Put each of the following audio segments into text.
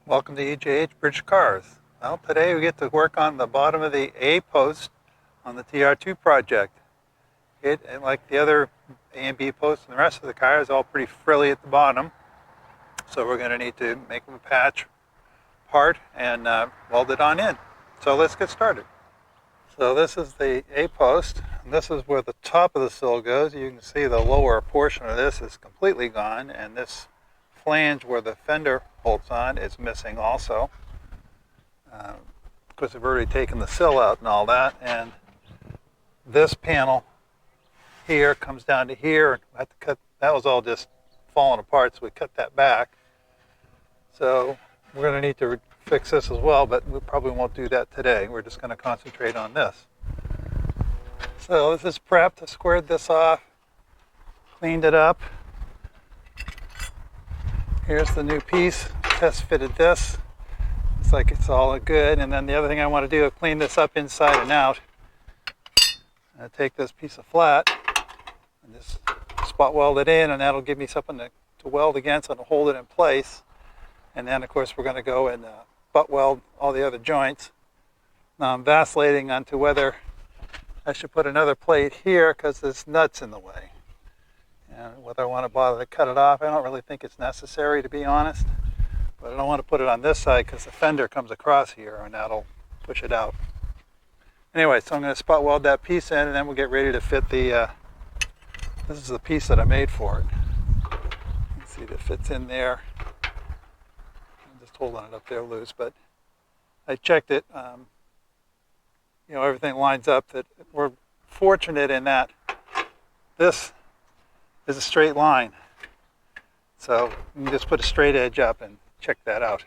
Welcome to EJH Bridge Cars. Well, today we get to work on the bottom of the A post on the TR2 project. It, like the other A and B posts and the rest of the car, is all pretty frilly at the bottom. So we're going to need to make them a patch part and weld it on in. So let's get started. So this is the A post, and this is where the top of the sill goes. You can see the lower portion of this is completely gone, and this flange where the fender bolts on is missing also. Of course, we've already taken the sill out and all that, and this panel here comes down to here. I had to cut, that was all just falling apart, so we cut that back. So we're going to need to fix this as well, but we probably won't do that today. We're just going to concentrate on this. So this is prepped. I squared this off, cleaned it up. Here's the new piece. Test fitted this. Looks like it's all good. And then the other thing I want to do is clean this up inside and out. I take this piece of flat and just spot weld it in, and that'll give me something to weld against and hold it in place. And then, of course, we're going to go and butt weld all the other joints. Now I'm vacillating onto whether I should put another plate here because there's nuts in the way. And whether I want to bother to cut it off, I don't really think it's necessary, to be honest. But I don't want to put it on this side because the fender comes across here and that'll push it out. Anyway, so I'm going to spot weld that piece in, and then we'll get ready to fit the, this is the piece that I made for it. You can see that fits in there. I'm just holding it up there loose, but I checked it. You know, everything lines up. That we're fortunate in that this is a straight line. So you can just put a straight edge up and check that out.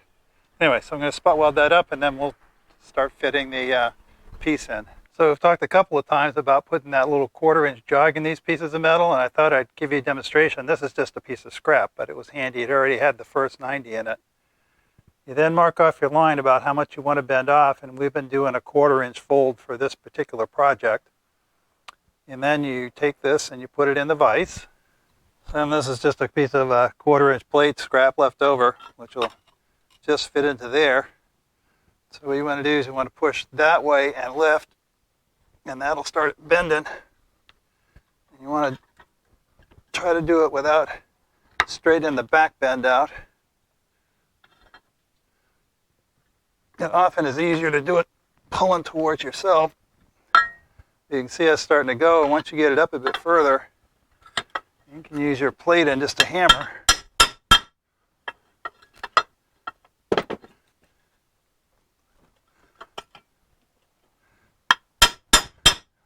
Anyway, so I'm going to spot weld that up, and then we'll start fitting the piece in. So we've talked a couple of times about putting that little 1/4-inch jog in these pieces of metal, and I thought I'd give you a demonstration. This is just a piece of scrap, but it was handy. It already had the first 90 in it. You then mark off your line about how much you want to bend off, and we've been doing a 1/4-inch fold for this particular project. And then you take this and you put it in the vise. And this is just a piece of 1/4-inch plate scrap left over, which will just fit into there. So what you want to do is you want to push that way and lift, and that'll start bending. And you want to try to do it without straightening the back bend out. It often is easier to do it pulling towards yourself. You can see us starting to go, and once you get it up a bit further, you can use your plate and just a hammer.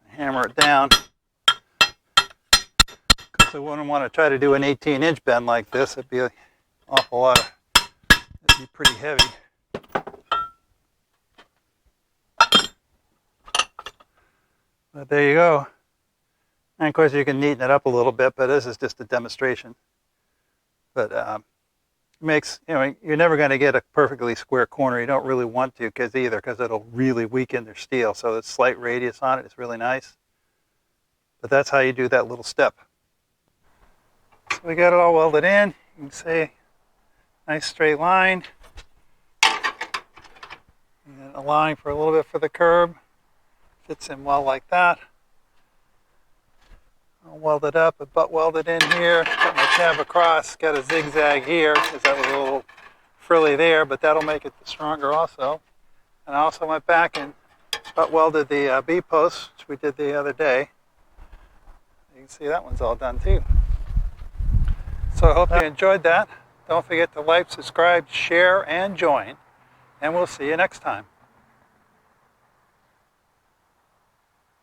Hammer it down. Because I wouldn't want to try to do an 18-inch bend like this. It'd be an awful lot of, it'd be pretty heavy. But there you go. And of course you can neaten it up a little bit, but this is just a demonstration. But it makes, you know, you're never going to get a perfectly square corner. You don't really want to, because it'll really weaken their steel. So the slight radius on it is really nice. But that's how you do that little step. So we got it all welded in. You can see nice straight line. And a line for a little bit for the curb. Fits in well like that. I'll weld it up, but butt weld it in here. Put my tab across. Got a zigzag here because that was a little frilly there, but that'll make it stronger also. And I also went back and butt welded the B post, which we did the other day. You can see that one's all done too. So I hope you enjoyed that. Don't forget to like, subscribe, share, and join. And we'll see you next time.